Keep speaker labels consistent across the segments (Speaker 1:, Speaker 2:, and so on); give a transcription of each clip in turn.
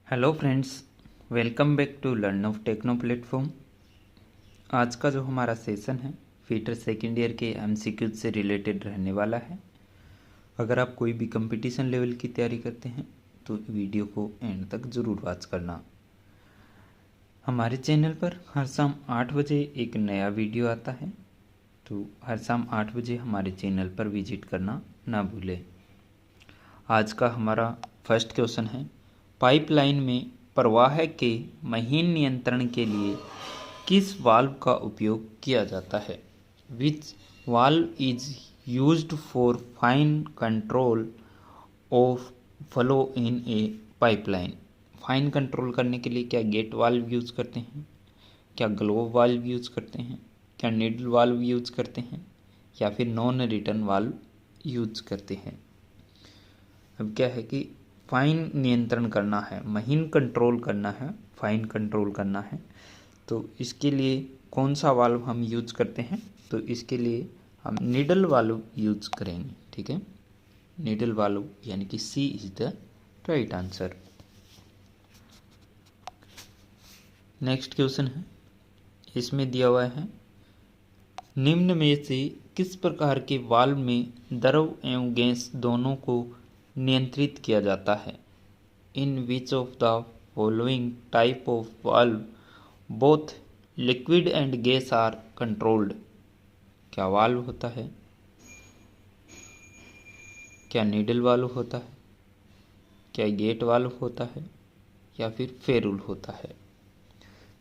Speaker 1: Hello friends, welcome back to learn of techno platform. आज का जो हमारा सेशन है फीटर सेकेंड ईयर के एमसीक्यूज से रिलेटेड रहने वाला है। अगर आप कोई भी कंपटीशन लेवल की तैयारी करते हैं तो वीडियो को एंड तक ज़रूर वॉच करना। हमारे चैनल पर हर शाम 8 बजे एक नया वीडियो आता है, तो हर शाम 8 बजे हमारे चैनल पर विजिट करना ना भूलें। आज का हमारा फर्स्ट क्वेश्चन है, पाइपलाइन में प्रवाह के महीन नियंत्रण के लिए किस वाल्व का उपयोग किया जाता है? Which valve is used for fine control of flow in a pipeline? Fine control करने के लिए क्या गेट वाल्व यूज करते हैं, क्या ग्लोव वाल्व यूज करते हैं, क्या निडल वाल्व यूज करते हैं, या फिर नॉन रिटर्न वाल्व यूज करते हैं? अब क्या है कि फाइन नियंत्रण करना है, महीन कंट्रोल करना है, फाइन कंट्रोल करना है, तो इसके लिए कौन सा वाल्व हम यूज करते हैं? तो इसके लिए हम निडल वाल्व यूज करेंगे। ठीक है, निडल वाल्व यानी कि C is the right answer. Next question है, इसमें दिया हुआ है, निम्न में से किस प्रकार के वाल्व में द्रव एवं गैस दोनों को नियंत्रित किया जाता है? In which of the following type of valve both liquid and gas are controlled? क्या वाल्व होता है? क्या नीडल वाल्व होता है, क्या गेट वाल्व होता है, या फिर फेरुल होता है?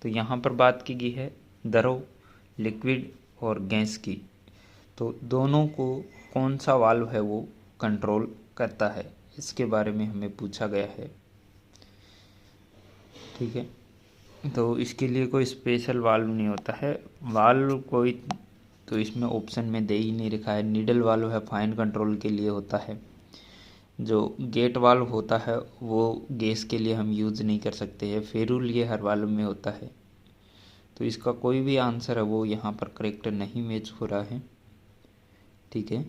Speaker 1: तो यहाँ पर बात की गई है द्रव, लिक्विड और गैस की, तो दोनों को कौन सा वाल्व है वो कंट्रोल करता है, इसके बारे में हमें पूछा गया है। ठीक है, तो इसके लिए कोई स्पेशल वाल्व नहीं होता है, वाल्व कोई तो इसमें ऑप्शन में दे ही नहीं रखा है। नीडल वाल्व है फाइन कंट्रोल के लिए होता है, जो गेट वाल्व होता है वो गैस के लिए हम यूज़ नहीं कर सकते हैं, फेरुल ये हर वाल्व में होता है। तो इसका कोई भी आंसर है वो यहाँ पर करेक्ट नहीं मैच हो रहा है। ठीक है,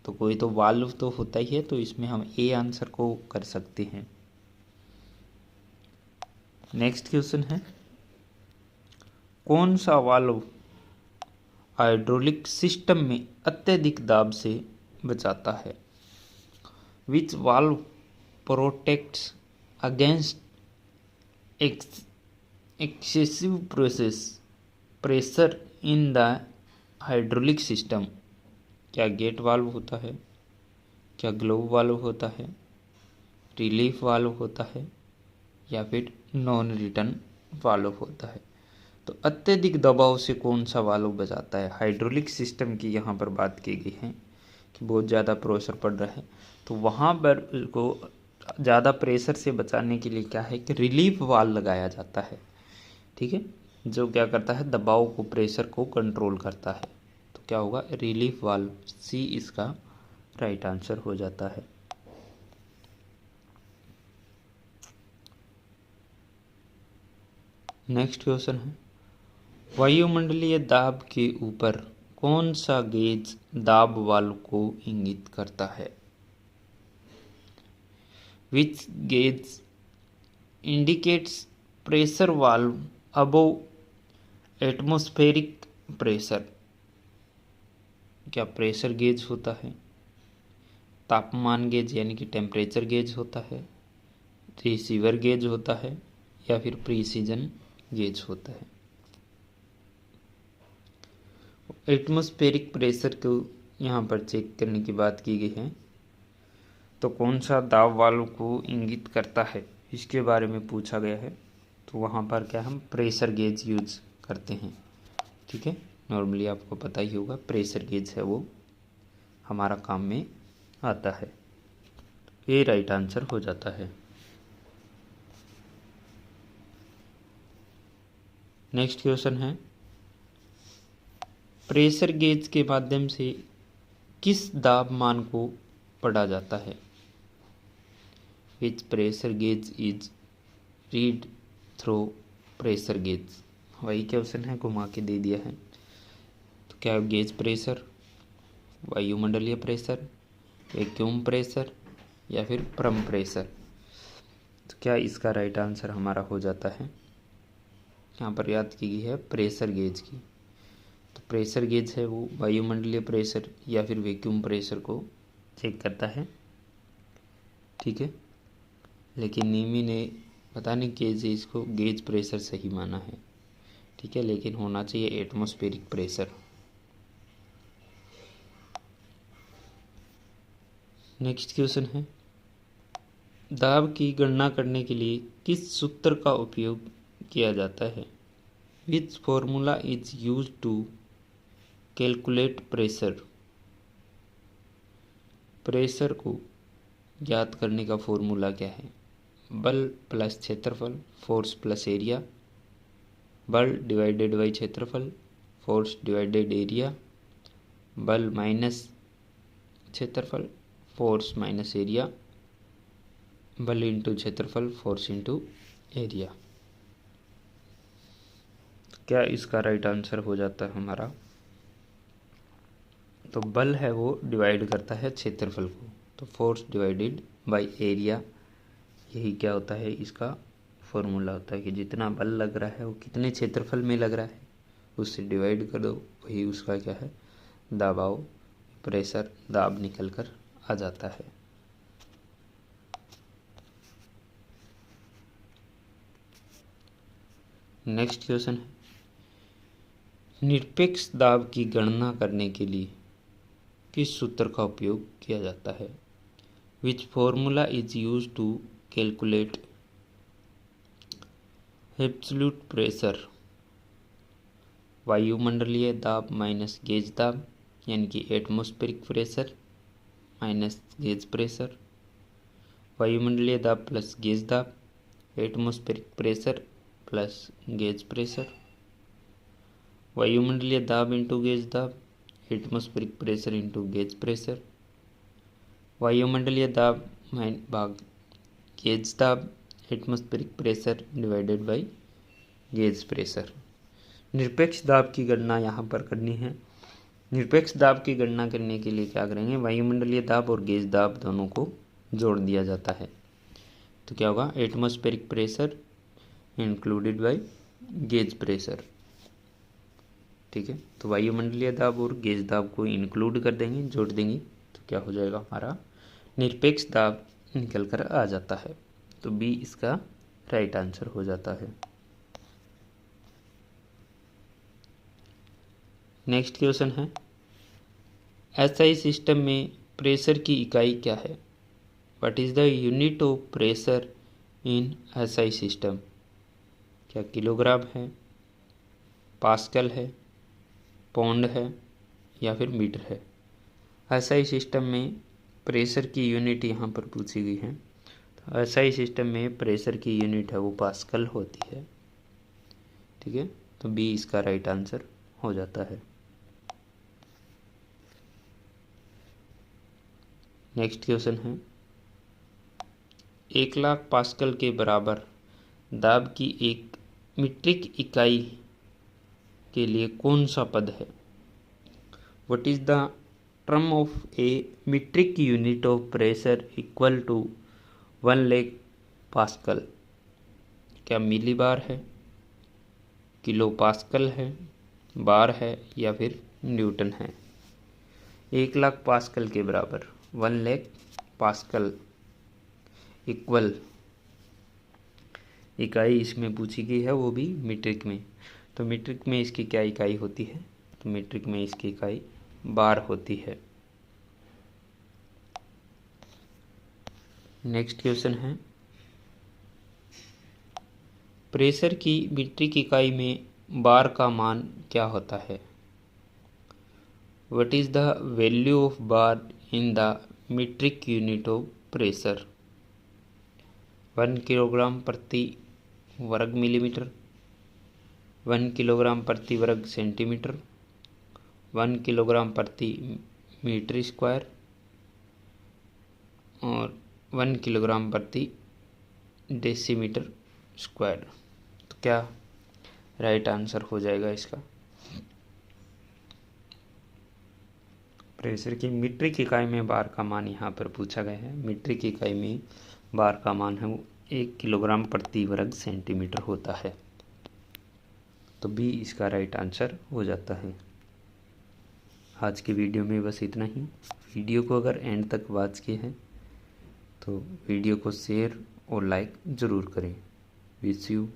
Speaker 1: तो कोई तो वाल्व तो होता ही है, तो इसमें हम ए आंसर को कर सकते हैं। नेक्स्ट क्वेश्चन है, कौन सा वाल्व हाइड्रोलिक सिस्टम में अत्यधिक दाब से बचाता है? Which valve protects against excessive pressure in the hydraulic system? क्या गेट वाल्व होता है, क्या ग्लोव वाल्व होता है, रिलीफ वाल्व होता है, या फिर नॉन रिटर्न वाल्व होता है? तो अत्यधिक दबाव से कौन सा वाल्व बचाता है? हाइड्रोलिक सिस्टम की यहाँ पर बात की गई है कि बहुत ज़्यादा प्रेशर पड़ रहा है, तो वहाँ पर को ज़्यादा प्रेशर से बचाने के लिए क्या है कि रिलीफ वाल्व लगाया जाता है। ठीक है, जो क्या करता है, दबाव को, प्रेशर को कंट्रोल करता है। तो क्या होगा, रिलीफ वाल्व, सी इसका राइट आंसर हो जाता है। नेक्स्ट क्वेश्चन है, वायुमंडलीय दाब के ऊपर कौन सा गेज दाब वाल्व को इंगित करता है? Which gauge indicates pressure valve above atmospheric pressure? क्या प्रेशर गेज होता है, तापमान गेज यानी कि टेम्परेचर गेज होता है, रिसीवर गेज होता है, या फिर प्रिसीजन गेज होता है? एटमॉस्फेरिक प्रेशर को यहाँ पर चेक करने की बात की गई है, तो कौन सा दाब वाल्व को इंगित करता है इसके बारे में पूछा गया है। तो वहाँ पर क्या हम प्रेशर गेज यूज करते हैं। ठीक है, नॉर्मली आपको पता ही होगा प्रेशर गेज है वो हमारा काम में आता है। ये राइट आंसर हो जाता है। नेक्स्ट क्वेश्चन है, प्रेशर गेज के माध्यम से किस दाब मान को पढ़ा जाता है? विच pressure gauge is read through pressure gauge? वही क्वेश्चन है, घुमा के दे दिया है। तो क्या गेज प्रेशर, वायुमंडलीय प्रेशर, वैक्यूम प्रेशर, या फिर परम प्रेशर? तो क्या इसका राइट आंसर हमारा हो जाता है, यहाँ पर याद की गई है प्रेशर गेज की। तो प्रेशर गेज है वो वायुमंडलीय प्रेशर या फिर वैक्यूम प्रेशर को चेक करता है, ठीक है। लेकिन नीमी ने पता नहीं कैसे इसको गेज प्रेशर सही माना है, ठीक है, लेकिन होना चाहिए एटमॉस्फेरिक प्रेशर। नेक्स्ट क्वेश्चन है, दाब की गणना करने के लिए किस सूत्र का उपयोग किया जाता है? Which formula is use to calculate pressure? Pressure को ज्ञात करने का फॉर्मूला क्या है? बल प्लस क्षेत्रफल, फोर्स प्लस एरिया, बल डिवाइडेड बाई क्षेत्रफल, फोर्स डिवाइडेड एरिया, बल माइनस क्षेत्रफल, फोर्स माइनस एरिया, बल इंटू क्षेत्रफल, फोर्स इंटू एरिया। क्या इसका राइट आंसर हो जाता है हमारा? तो बल है वो डिवाइड करता है क्षेत्रफल को, तो फोर्स डिवाइडेड बाय एरिया, यही क्या होता है इसका फॉर्मूला होता है कि जितना बल लग रहा है वो कितने क्षेत्रफल में लग रहा है उससे डिवाइड कर दो, वही उसका क्या है दबाव, प्रेशर, दाब निकल कर आ जाता है। नेक्स्ट क्वेश्चन है, निरपेक्ष दाब की गणना करने के लिए किस सूत्र का उपयोग किया जाता है? Which formula is use to calculate absolute pressure? वायुमंडलीय दाब माइनस गेज दाब, यानी कि atmospheric pressure minus gauge pressure, वायुमंडलीय दाब प्लस गेज दाब, atmospheric pressure plus gauge pressure, वायुमंडलीय दाब इंटू गेज दाब, atmospheric pressure into gauge pressure, वायुमंडलीय दाब भाग गेज दाब, atmospheric pressure divided by gauge pressure. निरपेक्ष दाब की गणना यहाँ पर करनी है। निरपेक्ष दाब की गणना करने के लिए क्या करेंगे, वायुमंडलीय दाब और गेज दाब दोनों को जोड़ दिया जाता है, तो क्या होगा atmospheric pressure included by gauge pressure, ठीक है। तो वायुमंडलीय दाब और गेज दाब को इंक्लूड कर देंगे, जोड़ देंगे, तो क्या हो जाएगा हमारा निरपेक्ष दाब निकल कर आ जाता है। तो बी इसका राइट आंसर हो जाता है। नेक्स्ट क्वेश्चन है, एसआई सिस्टम में प्रेशर की इकाई क्या है? What is the unit of pressure in SI system? क्या किलोग्राम है, पास्कल है, पौंड है या फिर मीटर है? एसआई सिस्टम में प्रेशर की यूनिट यहाँ पर पूछी गई है, तो एसआई सिस्टम में प्रेशर की यूनिट है वो पास्कल होती है, ठीक है। तो बी इसका राइट आंसर हो जाता है। नेक्स्ट क्वेश्चन है, 1,00,000 पास्कल के बराबर दाब की एक मीट्रिक इकाई के लिए कौन सा पद है? What is the term of a metric unit of pressure equal to 1,00,000 pascal? क्या मिली बार है, किलो पास्कल है, बार है या फिर न्यूटन है? 1,00,000 पास्कल के बराबर 1,00,000 पास्कल इक्वल इकाई इसमें पूछी गई है, वो भी मीट्रिक में। तो मीट्रिक में इसकी क्या इकाई होती है? तो मीट्रिक में इसकी इकाई बार होती है। नेक्स्ट क्वेश्चन है, प्रेशर की मीट्रिक इकाई में बार का मान क्या होता है? What is the value of bar in the metric unit of pressure? 1 kilogram प्रति वर्ग मिलीमीटर, 1 किलोग्राम प्रति वर्ग सेंटीमीटर, 1 किलोग्राम प्रति मीटर स्क्वायर और 1 किलोग्राम प्रति डेसीमीटर स्क्वायर। तो क्या राइट आंसर हो जाएगा इसका? प्रेशर की मीट्रिक इकाई में बार का मान यहाँ पर पूछा गया है। मीट्रिक इकाई में बार का मान है वो 1 किलोग्राम प्रति वर्ग सेंटीमीटर होता है। तो बी इसका राइट आंसर हो जाता है। आज की वीडियो में बस इतना ही। वीडियो को अगर एंड तक वॉच किए हैं तो वीडियो को शेयर और लाइक ज़रूर करें। Wish you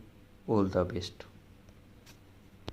Speaker 1: all the best.